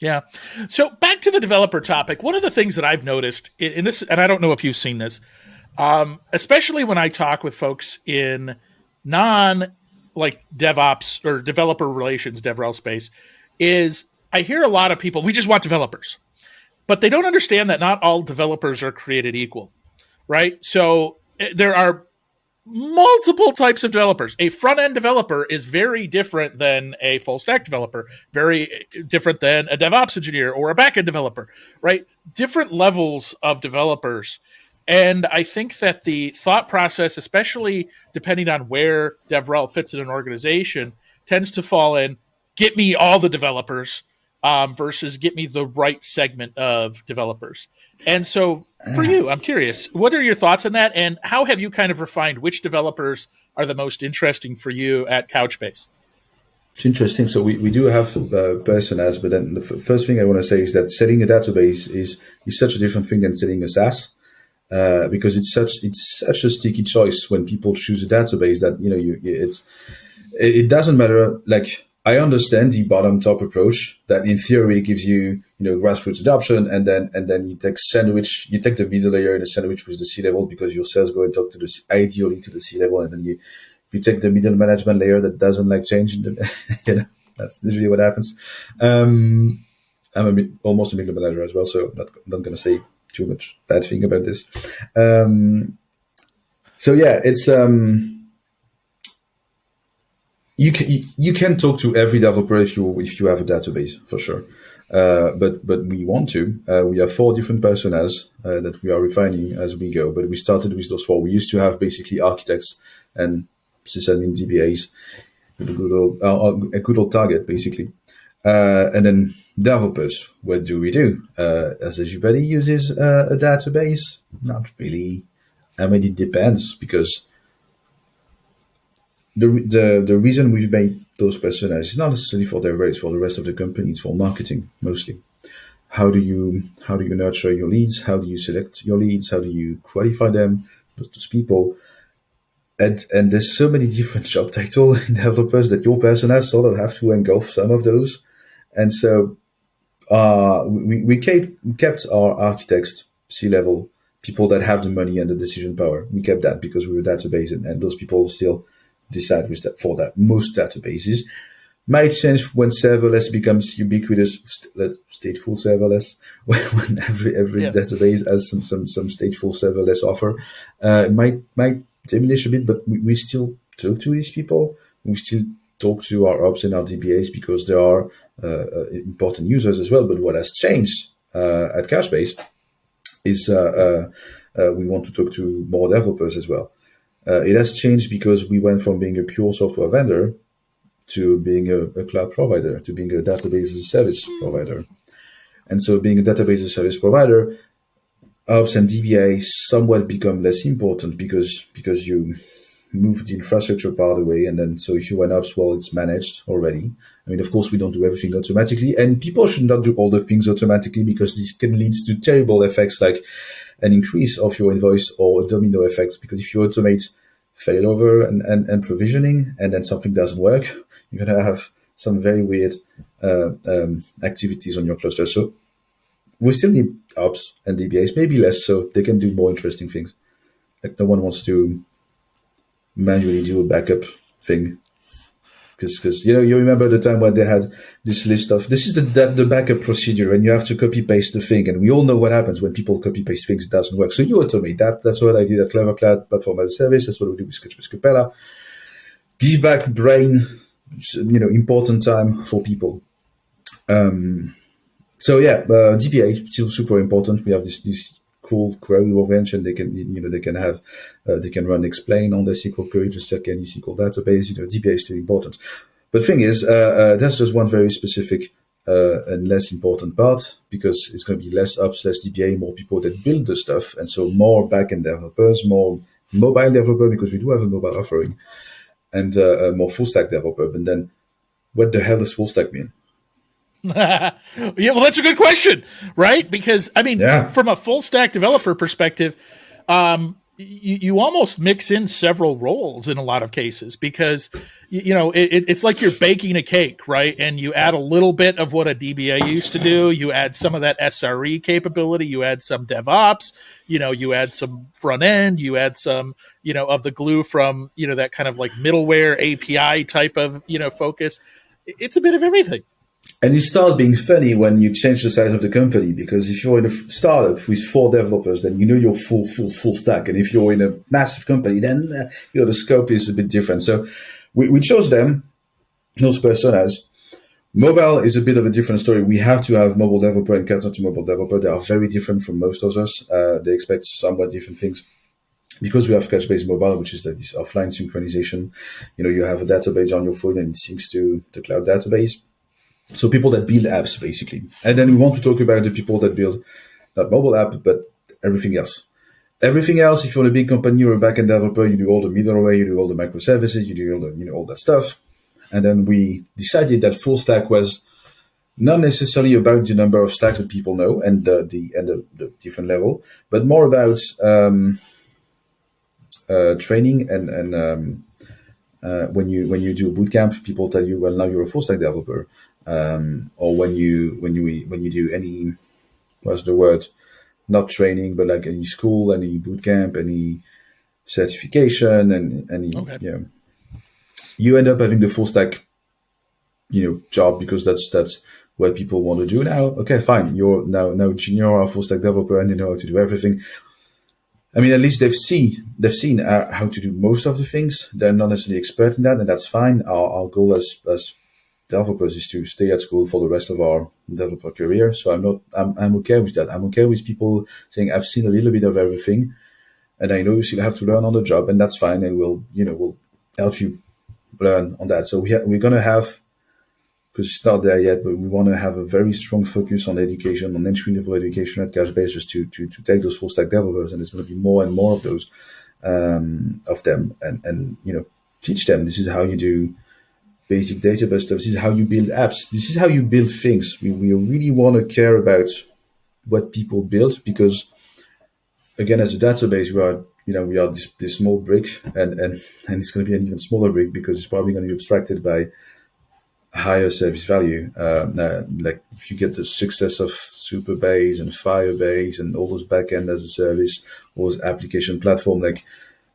Yeah. So back to the developer topic. One of the things that I've noticed in this, and I don't know if you've seen this, especially when I talk with folks in non like DevOps or developer relations, DevRel space, is I hear a lot of people, we just want developers, but they don't understand that not all developers are created equal, right? So there are multiple types of developers. A front end developer is very different than a full stack developer, very different than a DevOps engineer or a backend developer, right? Different levels of developers. And I think that the thought process, especially depending on where DevRel fits in an organization, tends to fall in get me all the developers versus get me the right segment of developers. And so for you, I'm curious, what are your thoughts on that? And how have you kind of refined which developers are the most interesting for you at Couchbase? It's interesting. So we do have personas, but then the first thing I want to say is that setting a database is such a different thing than setting a SaaS. Because it's such a sticky choice when people choose a database that it doesn't matter. Like I understand the bottom top approach that in theory gives you grassroots adoption, and then you take the middle layer in a sandwich with the C level because your sales go and talk to ideally to the C level, and then you take the middle management layer that doesn't like change. That's usually what happens. I'm almost a middle manager as well, so not going to say too much bad thing about this. So yeah, it's you can talk to every developer if you have a database for sure. But we want to. We have 4 different personas that we are refining as we go. But we started with those 4. We used to have basically architects and sysadmin DBAs, a good old target basically, and then developers. What do we do? As everybody uses a database? Not really. I mean, it depends because the reason we've made those personas is not necessarily for DevRel, it's for the rest of the company. It's for marketing mostly. How do you nurture your leads? How do you select your leads? How do you qualify them? Those people. And there's so many different job titles in developers that your personas sort of have to engulf some of those. And so we kept our architects, C-level, people that have the money and the decision power. We kept that because we were a database, and those people still decide for that. Most databases might change when serverless becomes ubiquitous, stateful serverless, when every database has some stateful serverless offer. It might diminish a bit, but we still talk to these people. We still talk to our ops and our DBAs because they are important users as well. But what has changed at Couchbase is we want to talk to more developers as well. It has changed because we went from being a pure software vendor to being a cloud provider, to being a database as a service provider. And so being a database as a service provider, ops and DBA somewhat become less important because you move the infrastructure part away. And then, so if you run ops, well, it's managed already. I mean, of course, we don't do everything automatically, and people should not do all the things automatically because this can lead to terrible effects like an increase of your invoice or a domino effect. Because if you automate failover and provisioning, and then something doesn't work, you're going to have some very weird activities on your cluster. So we still need ops and DBAs, maybe less so. They can do more interesting things. Like no one wants to manually do a backup thing. Because you remember the time when they had this list of this is the backup procedure, and you have to copy paste the thing, and we all know what happens when people copy paste things. It doesn't work. So you automate that. That's what I did at Clever Cloud Platform as a Service. That's what we do with Couchbase Capella. Give back brain, important time for people. So yeah, DBA still super important. We have this cool query workbench, and they can run explain on the SQL query just like any SQL database. DBA is still important. But thing is, that's just one very specific and less important part, because it's going to be less ops, less DBA, more people that build the stuff, and so more backend developers, more mobile developer because we do have a mobile offering, and more full stack developer. But then, what the hell does full stack mean? Yeah, well, that's a good question, right? Because I mean, from a full stack developer perspective, you almost mix in several roles in a lot of cases because it's like you're baking a cake, right? And you add a little bit of what a DBA used to do, you add some of that SRE capability, you add some DevOps, you add some front end, you add some of the glue from that kind of like middleware API type of focus. It's a bit of everything. And you start being funny when you change the size of the company, because if you're in a startup with 4 developers, then you're full stack. And if you're in a massive company, then the scope is a bit different. So we chose those personas. Mobile is a bit of a different story. We have to have mobile developer and cater to mobile developer. They are very different from most of us. They expect somewhat different things. Because we have Couchbase Mobile, which is this offline synchronization, you have a database on your phone and it syncs to the cloud database. So people that build apps, basically. And then we want to talk about the people that build not mobile app, but everything else. Everything else, if you're a big company or a backend developer, you do all the middleware, you do all the microservices, you do all the, all that stuff. And then we decided that full stack was not necessarily about the number of stacks that people know and the different level, but more about training and when you do a bootcamp, people tell you, well, now you're a full stack developer. Or when you do any, what's the word? Not training, but like any school, any bootcamp, any certification, and any you end up having the full stack, job, because that's what people want to do now. Okay, fine. You're now junior or full stack developer, and you know how to do everything. I mean, at least they've seen how to do most of the things. They're not necessarily expert in that, and that's fine. Our goal as developers is to stay at school for the rest of our developer career. So I'm okay with that. I'm okay with people saying, I've seen a little bit of everything and I know you still have to learn on the job, and that's fine. And we'll help you learn on that. So we're going to have, because it's not there yet, but we want to have a very strong focus on education, on entry level education at Couchbase, just to take those full stack developers. And there's going to be more and more of those, of them, and teach them. This is how you do basic database stuff. This is how you build apps. This is how you build things. We really want to care about what people build, because again, as a database, we are this small brick, and it's going to be an even smaller brick, because it's probably going to be abstracted by higher service value. Like if you get the success of Superbase and Firebase and all those backend as a service, all those application platform like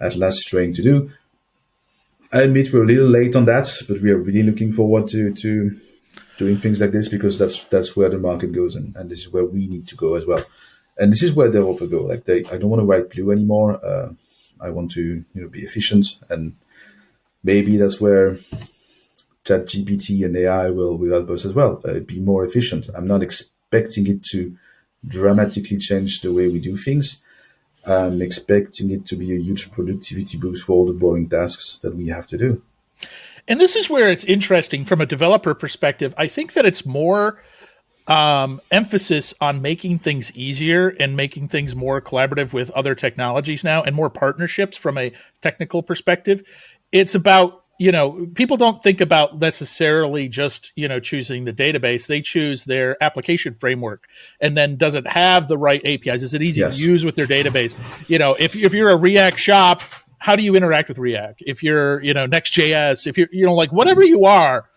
Atlas is trying to do. I admit we're a little late on that, but we are really looking forward to doing things like this, because that's where the market goes, and this is where we need to go as well. And this is where developers go. Like I don't want to write glue anymore. I want to be efficient, and maybe that's where ChatGPT and AI will help us as well. Be more efficient. I'm not expecting it to dramatically change the way we do things. I'm expecting it to be a huge productivity boost for all the boring tasks that we have to do. And this is where it's interesting from a developer perspective. I think that it's more emphasis on making things easier and making things more collaborative with other technologies now, and more partnerships from a technical perspective. It's about, people don't think about necessarily just, choosing the database. They choose their application framework, and then does it have the right APIs? Is it easy to use with their database? If you're a React shop, how do you interact with React? If you're, Next.js, if you're, like whatever you are,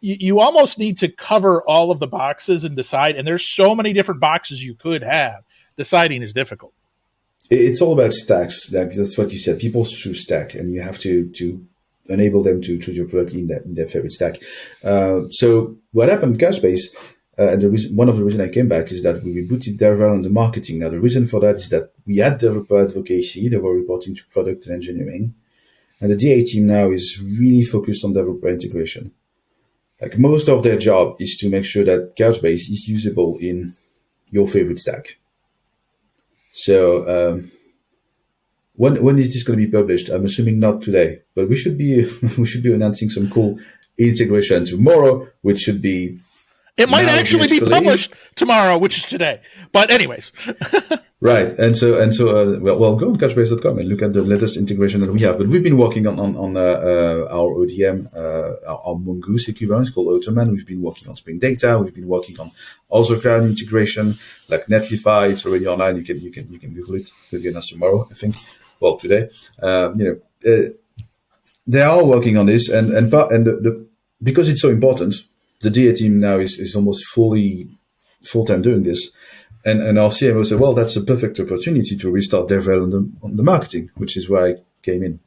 you almost need to cover all of the boxes and decide. And there's so many different boxes you could have. Deciding is difficult. It's all about stacks. That's what you said. People choose stack, and you have to enable them to choose your product in their favorite stack. So what happened in Couchbase, and one of the reasons I came back is that we rebooted DevRel on the marketing. Now, the reason for that is that we had developer advocacy. They were reporting to product and engineering. And the DA team now is really focused on developer integration. Like, most of their job is to make sure that Couchbase is usable in your favorite stack. So, when is this going to be published? I'm assuming not today, but we should be announcing some cool integration tomorrow, which should be. It might actually be published tomorrow, which is today. But anyways. Right. And so, well, go on Couchbase.com and look at the latest integration that we have. But we've been working on our ODM, our Mongoose equivalent. It's called Automan. We've been working on Spring Data. We've been working on other cloud integration like Netlify. It's already online. You can Google it. We'll get us tomorrow, I think. well, today, they are working on this, and because it's so important, the DA team now is almost full time doing this. And our CMO said, well, that's a perfect opportunity to restart DevRel on the marketing, which is where I came in.